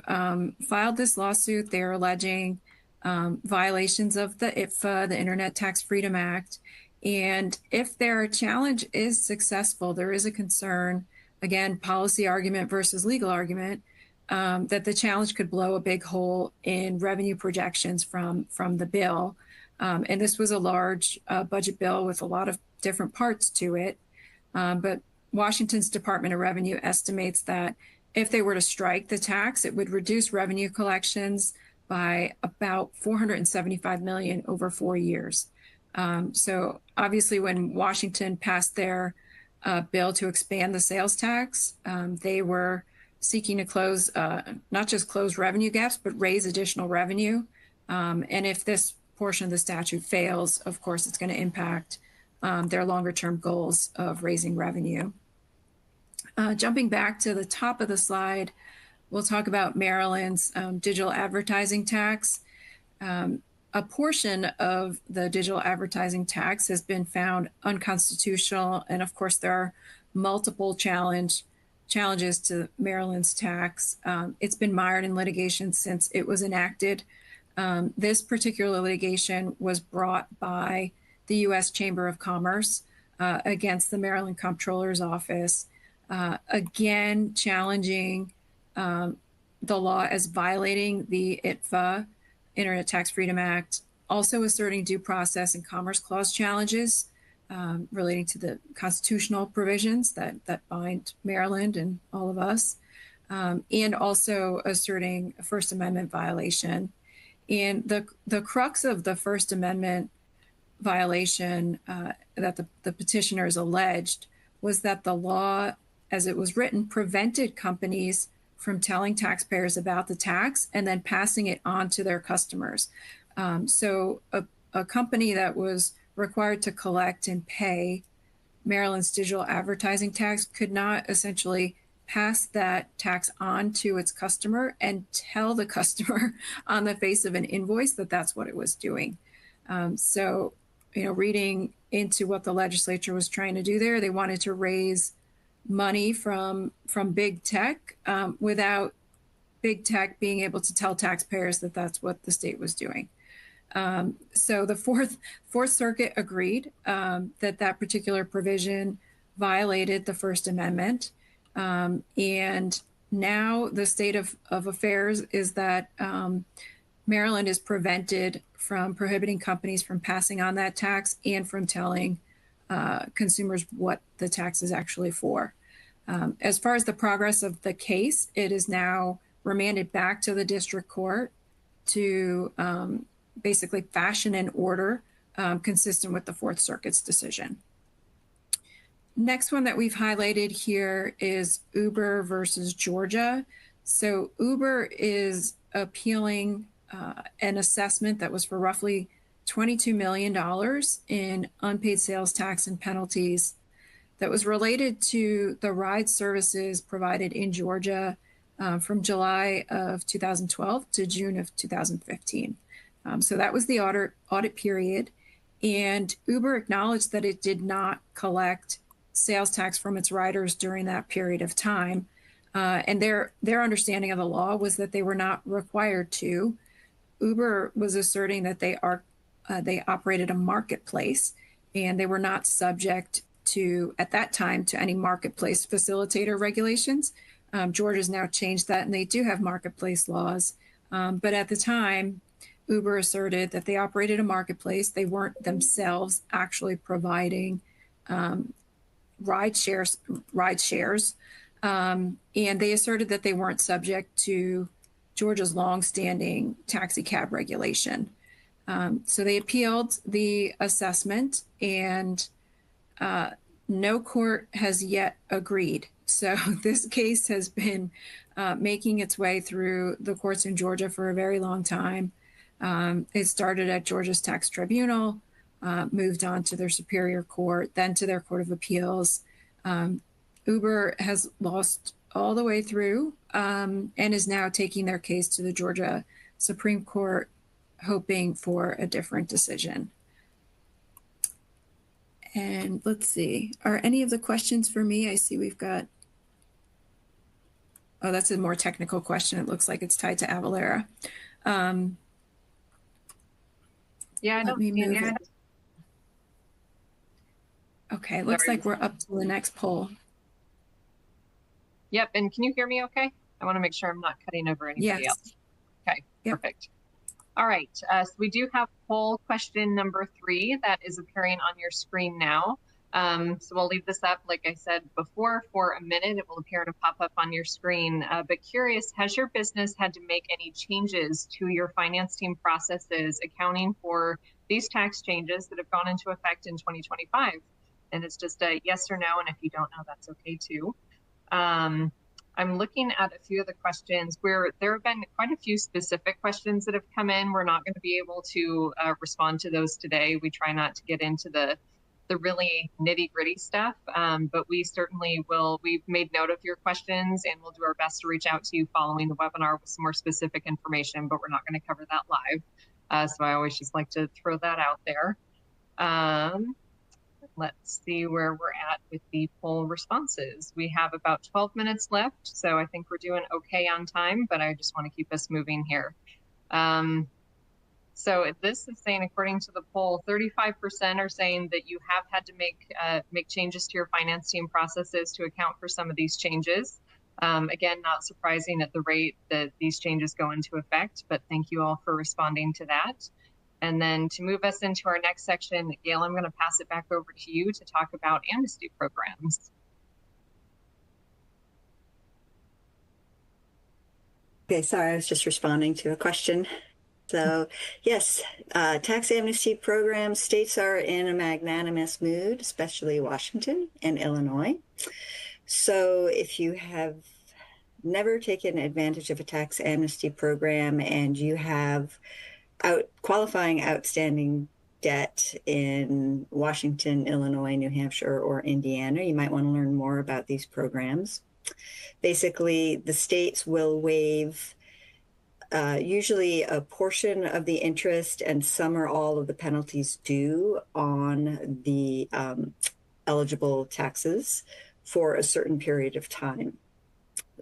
filed this lawsuit. They're alleging violations of the ITFA, the Internet Tax Freedom Act. And if their challenge is successful, there is a concern, again, policy argument versus legal argument, that the challenge could blow a big hole in revenue projections from the bill. And this was a large budget bill with a lot of different parts to it. But Washington's Department of Revenue estimates that if they were to strike the tax, it would reduce revenue collections by about $475 million over 4 years. So obviously when Washington passed their bill to expand the sales tax, they were seeking to close, not just close revenue gaps, but raise additional revenue. And if this portion of the statute fails, of course, it's going to impact their longer term goals of raising revenue. Jumping back to the top of the slide, we'll talk about Maryland's digital advertising tax. A portion of the digital advertising tax has been found unconstitutional. And of course, there are multiple challenges to Maryland's tax. It's been mired in litigation since it was enacted. This particular litigation was brought by the U.S. Chamber of Commerce against the Maryland Comptroller's Office, again challenging the law as violating the ITFA, Internet Tax Freedom Act, also asserting due process and Commerce Clause challenges relating to the constitutional provisions that bind Maryland and all of us, and also asserting a First Amendment violation. And the crux of the First Amendment violation that the petitioners alleged was that the law, as it was written, prevented companies from telling taxpayers about the tax and then passing it on to their customers. So a company that was required to collect and pay Maryland's digital advertising tax could not essentially pass that tax on to its customer and tell the customer on the face of an invoice that that's what it was doing. So, reading into what the legislature was trying to do there, they wanted to raise money from big tech without big tech being able to tell taxpayers that that's what the state was doing. So the Fourth Circuit agreed that particular provision violated the First Amendment. And now the state of affairs is that Maryland is prevented from prohibiting companies from passing on that tax and from telling consumers what the tax is actually for. As far as the progress of the case, it is now remanded back to the district court to basically fashion an order consistent with the Fourth Circuit's decision. Next one that we've highlighted here is Uber versus Georgia. So Uber is appealing an assessment that was for roughly $22 million in unpaid sales tax and penalties that was related to the ride services provided in Georgia from July of 2012 to June of 2015. So that was the audit period. And Uber acknowledged that it did not collect sales tax from its riders during that period of time. And their understanding of the law was that they were not required to. Uber was asserting that they operated a marketplace, and they were not subject to, at that time, to any marketplace facilitator regulations. Georgia's now changed that, and they do have marketplace laws. But at the time, Uber asserted that they operated a marketplace. They weren't themselves actually providing ride shares, and they asserted that they weren't subject to Georgia's longstanding taxi cab regulation. So they appealed the assessment, and no court has yet agreed. So this case has been making its way through the courts in Georgia for a very long time. It started at Georgia's tax tribunal, moved on to their superior court, then to their court of appeals. Uber has lost all the way through and is now taking their case to the Georgia Supreme Court, hoping for a different decision. And let's see, are any of the questions for me? I see we've got, oh, that's a more technical question. It looks like it's tied to Avalara. Yeah, I don't see it. Okay, looks like we're up to the next poll. Yep, and can you hear me okay? I want to make sure I'm not cutting over anybody else. Okay, perfect. All right, so we do have poll question number 3 that is appearing on your screen now. So we'll leave this up, like I said before, for a minute. It will appear to pop up on your screen. But curious, has your business had to make any changes to your finance team processes accounting for these tax changes that have gone into effect in 2025? And it's just a yes or no, and if you don't know, that's okay too. I'm looking at a few of the questions where there have been quite a few specific questions that have come in. We're not going to be able to respond to those today. We try not to get into the really nitty-gritty stuff, but we certainly will. We've made note of your questions, and we'll do our best to reach out to you following the webinar with some more specific information, but we're not going to cover that live. So I always just like to throw that out there. Let's see where we're at with the poll responses. We have about 12 minutes left, so I think we're doing okay on time, but I just want to keep us moving here. So this is saying, according to the poll, 35% are saying that you have had to make changes to your finance team processes to account for some of these changes. Again, not surprising at the rate that these changes go into effect, but thank you all for responding to that. And then to move us into our next section, Gail, I'm going to pass it back over to you to talk about amnesty programs. Okay, sorry, I was just responding to a question. So yes, tax amnesty programs, states are in a magnanimous mood, especially Washington and Illinois. So if you have never taken advantage of a tax amnesty program and you have qualifying outstanding debt in Washington, Illinois, New Hampshire, or Indiana, you might want to learn more about these programs. Basically, the states will waive usually a portion of the interest and some or all of the penalties due on the eligible taxes for a certain period of time.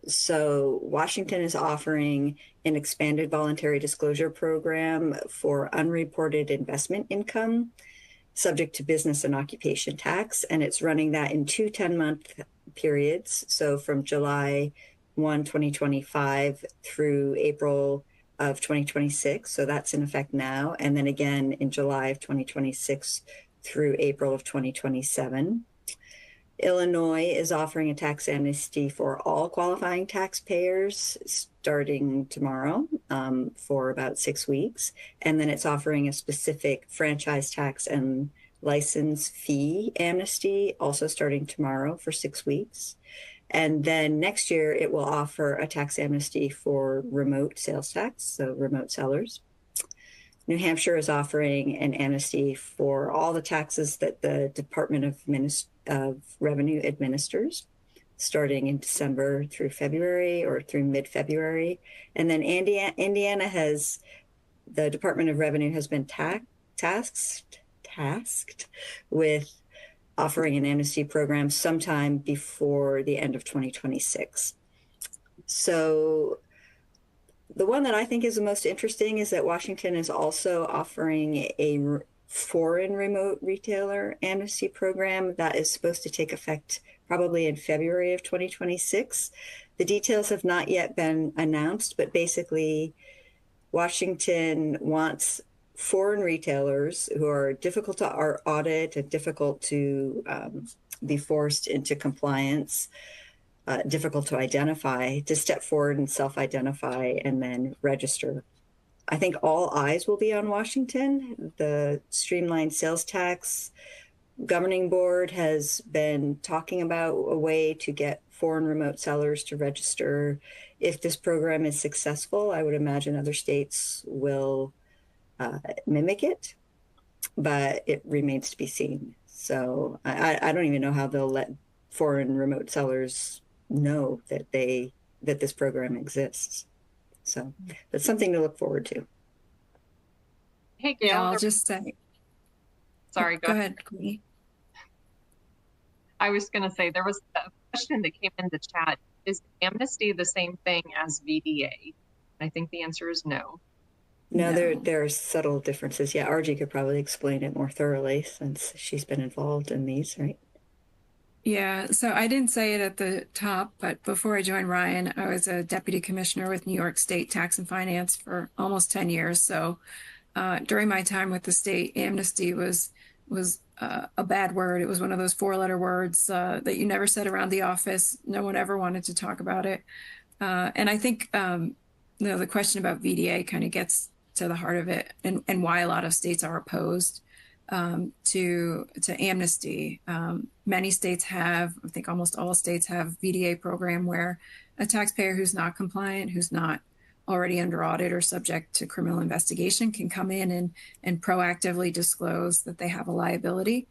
So Washington is offering an expanded voluntary disclosure program for unreported investment income subject to business and occupation tax, and it's running that in 2 10-month periods. So from July 1, 2025 through April of 2026. So that's in effect now. And then again in July of 2026 through April of 2027. Illinois is offering a tax amnesty for all qualifying taxpayers starting tomorrow for about 6 weeks. And then it's offering a specific franchise tax and license fee amnesty also starting tomorrow for 6 weeks. And then next year it will offer a tax amnesty for remote sales tax, so remote sellers. New Hampshire is offering an amnesty for all the taxes that the Department of Revenue administers, starting in December through February or through mid-February. And then Indiana has, the Department of Revenue has been tasked tasked with offering an amnesty program sometime before the end of 2026. So the one that I think is the most interesting is that Washington is also offering a foreign remote retailer amnesty program that is supposed to take effect probably in February of 2026. The details have not yet been announced, but basically Washington wants foreign retailers who are difficult to audit and difficult to be forced into compliance, difficult to identify, to step forward and self-identify and then register. I think all eyes will be on Washington. The streamlined sales tax governing board has been talking about a way to get foreign remote sellers to register. If this program is successful, I would imagine other states will mimic it, but it remains to be seen. So I don't even know how they'll let foreign remote sellers know that this program exists. So that's something to look forward to. Hey, Gail. Yeah, I'll just say. Sorry, go ahead, Courtney. I was going to say there was a question that came in the chat. Is amnesty the same thing as VDA? I think the answer is no. No, there are subtle differences. Yeah, RG could probably explain it more thoroughly since she's been involved in these, right? Yeah, so I didn't say it at the top, but before I joined Ryan, I was a deputy commissioner with New York State Tax and Finance for almost 10 years. So during my time with the state, amnesty was a bad word. It was one of those four-letter words that you never said around the office. No one ever wanted to talk about it. And I think the question about VDA kind of gets to the heart of it and why a lot of states are opposed to amnesty. Many states have, I think almost all states have VDA program where a taxpayer who's not compliant, who's not already under audit or subject to criminal investigation can come in and proactively disclose that they have a liability.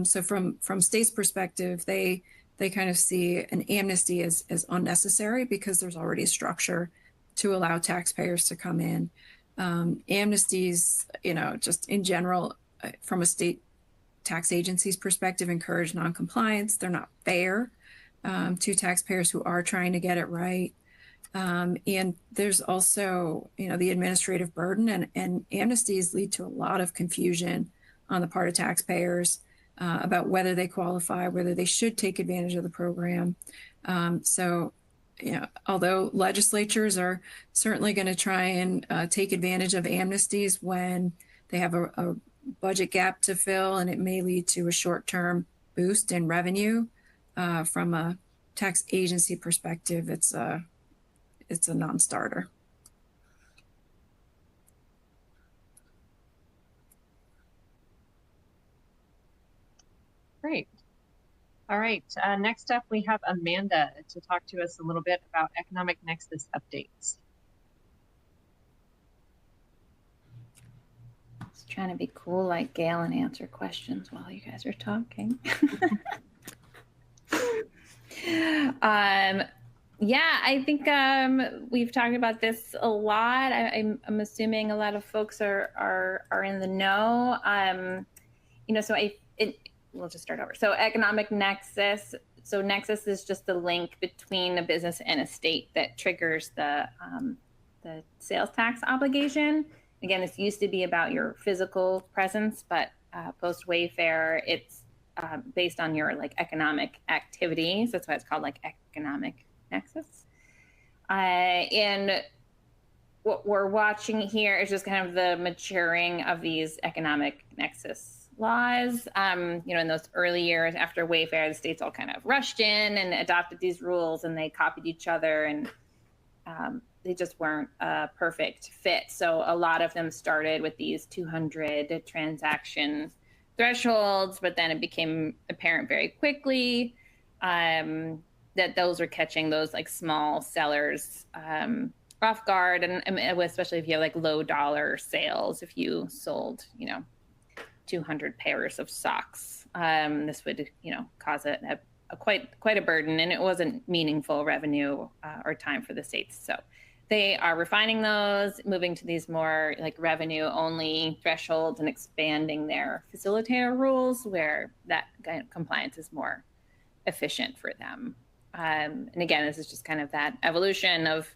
So from states' perspective, they kind of see an amnesty as unnecessary because there's already a structure to allow taxpayers to come in. Amnesties, just in general, from a state tax agency's perspective, encourage noncompliance. They're not fair to taxpayers who are trying to get it right. And there's also, the administrative burden and amnesties lead to a lot of confusion on the part of taxpayers about whether they qualify, whether they should take advantage of the program. So, although legislatures are certainly going to try and take advantage of amnesties when they have a budget gap to fill, and it may lead to a short-term boost in revenue, from a tax agency perspective, it's a non-starter. Great. All right. Next up, we have Amanda to talk to us a little bit about economic nexus updates. Just trying to be cool like Gail and answer questions while you guys are talking. Yeah, I think we've talked about this a lot. I'm assuming a lot of folks are in the know. We'll just start over. So economic nexus. So nexus is just the link between a business and a state that triggers the sales tax obligation. Again, this used to be about your physical presence, but post Wayfair, it's based on your economic activity. So that's why it's called economic nexus. And what we're watching here is just kind of the maturing of these economic nexus laws. In those early years after Wayfair, the states all kind of rushed in and adopted these rules, and they copied each other, and they just weren't a perfect fit. So a lot of them started with these 200 transaction thresholds, but then it became apparent very quickly that those are catching those small sellers off guard, and especially if you have low dollar sales. If you sold 200 pairs of socks, this would cause quite a burden, and it wasn't meaningful revenue or time for the states. So they are refining those, moving to these more like revenue only thresholds and expanding their facilitator rules where that kind of compliance is more efficient for them. And again, this is just kind of that evolution of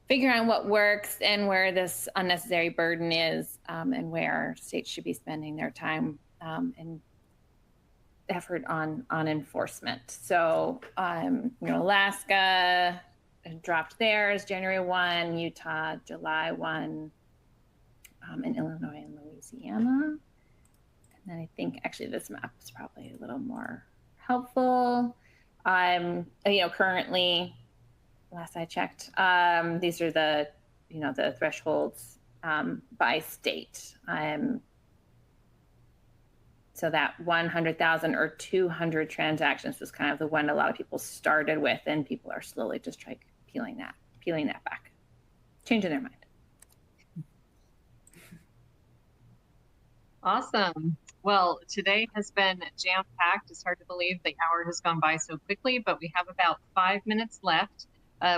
figuring out what works and where this unnecessary burden is, and where states should be spending their time and effort on enforcement. So, Alaska dropped theirs January 1, Utah July 1, and Illinois and Louisiana. And then I think actually this map is probably a little more helpful. Currently, last I checked, these are the thresholds by state. So that 100,000 or 200 transactions was kind of the one a lot of people started with, and people are slowly just peeling that back, changing their mind. Awesome. Well, today has been jam-packed. It's hard to believe the hour has gone by so quickly, but we have about 5 minutes left.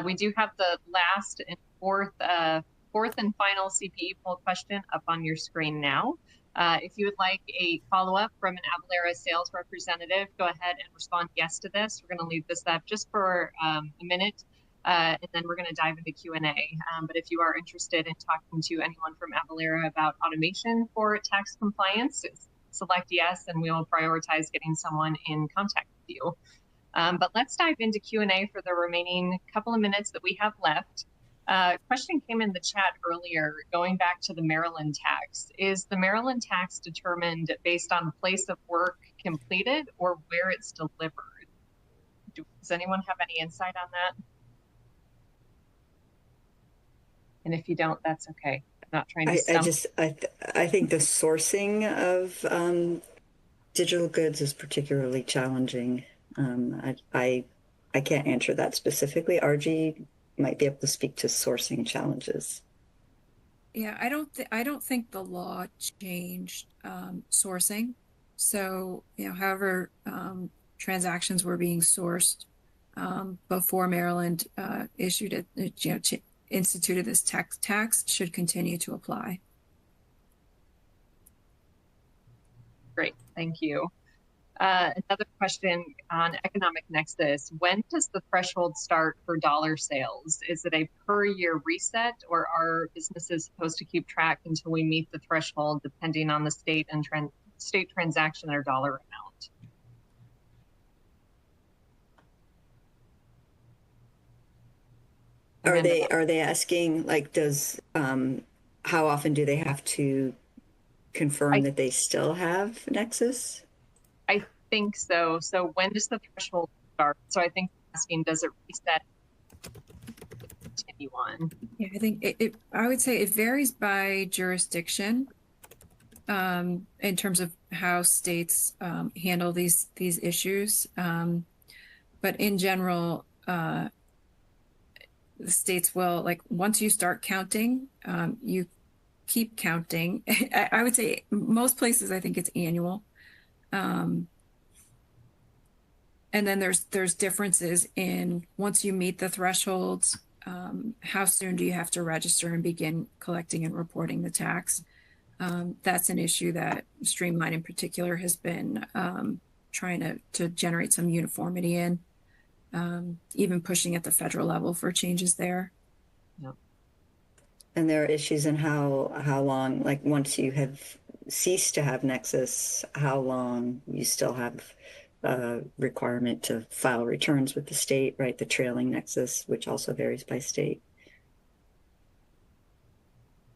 We do have the last and fourth and final CPE poll question up on your screen now. If you would like a follow-up from an Avalara sales representative, go ahead and respond yes to this. We're going to leave this up just for a minute, and then we're going to dive into Q&A. But if you are interested in talking to anyone from Avalara about automation for tax compliance, select yes, and we will prioritize getting someone in contact with you. But let's dive into Q&A for the remaining couple of minutes that we have left. Question came in the chat earlier, going back to the Maryland tax. Is the Maryland tax determined based on place of work completed or where it's delivered? Does anyone have any insight on that? And if you don't, that's okay. I'm not trying to stump. I think the sourcing of digital goods is particularly challenging. I can't answer that specifically. RG might be able to speak to sourcing challenges. Yeah, I don't think the law changed sourcing. So, however transactions were being sourced before Maryland issued it, instituted this tax should continue to apply. Great, thank you. Another question on economic nexus. When does the threshold start for dollar sales? Is it a per year reset, or are businesses supposed to keep track until we meet the threshold depending on the state and state transaction or dollar amount? Are they asking, like, does how often do they have to confirm that they still have nexus? I think so. So when does the threshold start? So I think asking, does it reset, continue on? Yeah, I think I would say it varies by jurisdiction in terms of how states handle these issues. But in general, the states will, like, once you start counting, you keep counting. I would say most places, I think it's annual. And then there's differences in once you meet the thresholds, how soon do you have to register and begin collecting and reporting the tax? That's an issue that Streamline in particular has been trying to generate some uniformity in, even pushing at the federal level for changes there. Yeah. And there are issues in how long, like once you have ceased to have nexus, how long you still have requirement to file returns with the state, right? The trailing nexus, which also varies by state.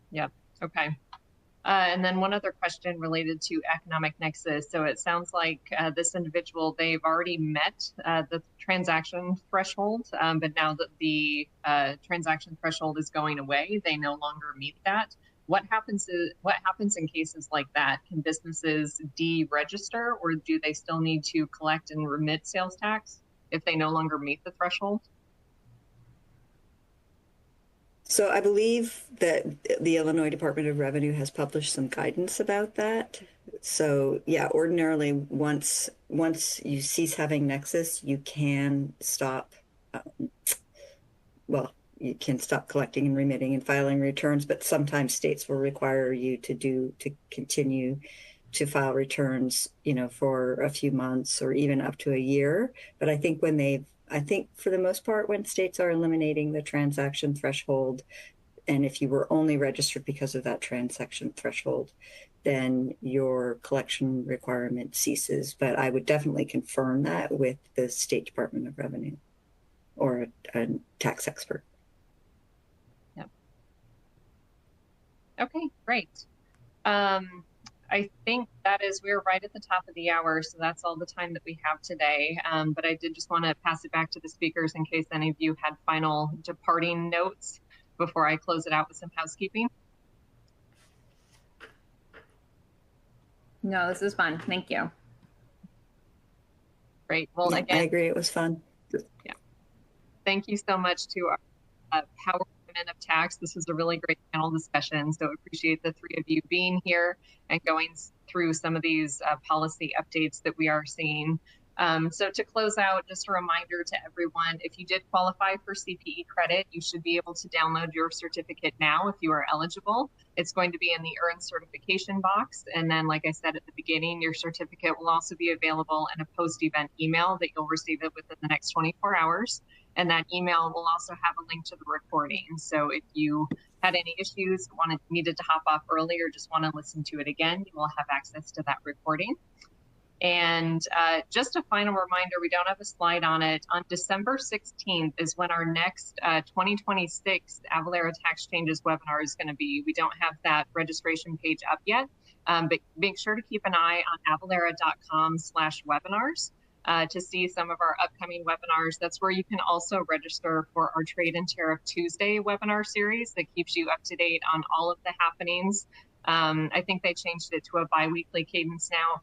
Yeah, okay. And then one other question related to economic nexus. So it sounds like this individual, they've already met the transaction threshold, but now that the transaction threshold is going away, they no longer meet that. What happens in cases like that? Can businesses deregister, or do they still need to collect and remit sales tax if they no longer meet the threshold? So I believe that the Illinois Department of Revenue has published some guidance about that. So yeah, ordinarily once you cease having nexus, you can stop. Well, you can stop collecting and remitting and filing returns, but sometimes states will require you to continue to file returns, for a few months or even up to a year. But I think for the most part, when states are eliminating the transaction threshold, and if you were only registered because of that transaction threshold, then your collection requirement ceases. But I would definitely confirm that with the State Department of Revenue or a tax expert. Yep. Okay, great. I think we're right at the top of the hour, so that's all the time that we have today. But I did just want to pass it back to the speakers in case any of you had final departing notes before I close it out with some housekeeping. No, this is fun. Thank you. Great. Well, Yeah, again, I agree. It was fun. Yeah. Thank you so much to our Power Women of Tax. This was a really great panel discussion. So appreciate the three of you being here and going through some of these policy updates that we are seeing. So to close out, just a reminder to everyone, if you did qualify for CPE credit, you should be able to download your certificate now if you are eligible. It's going to be in the Earn Certification box. And then, like I said at the beginning, your certificate will also be available in a post-event email that you'll receive it within the next 24 hours. And that email will also have a link to the recording. So if you had any issues, needed to hop off early, or just want to listen to it again, you will have access to that recording. And just a final reminder, we don't have a slide on it. On December 16th is when our next 2026 Avalara Tax Changes webinar is going to be. We don't have that registration page up yet, but make sure to keep an eye on avalara.com/webinars to see some of our upcoming webinars. That's where you can also register for our Trade and Tariff Tuesday webinar series that keeps you up to date on all of the happenings. I think they changed it to a bi-weekly cadence now.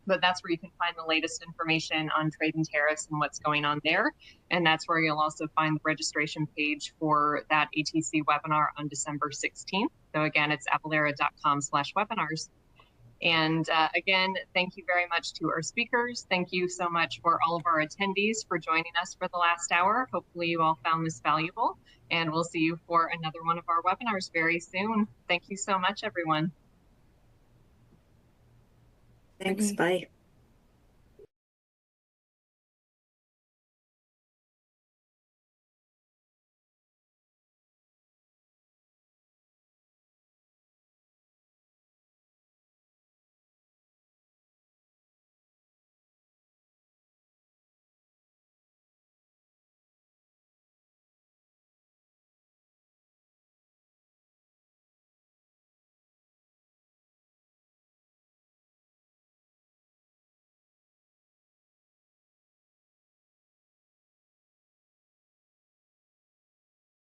But that's where you can find the latest information on trade and tariffs and what's going on there. And that's where you'll also find the registration page for that ATC webinar on December 16th. So again, it's avalara.com/webinars. And again, thank you very much to our speakers. Thank you so much for all of our attendees for joining us for the last hour. Hopefully you all found this valuable, and we'll see you for another one of our webinars very soon. Thank you so much, everyone. Thanks. Bye.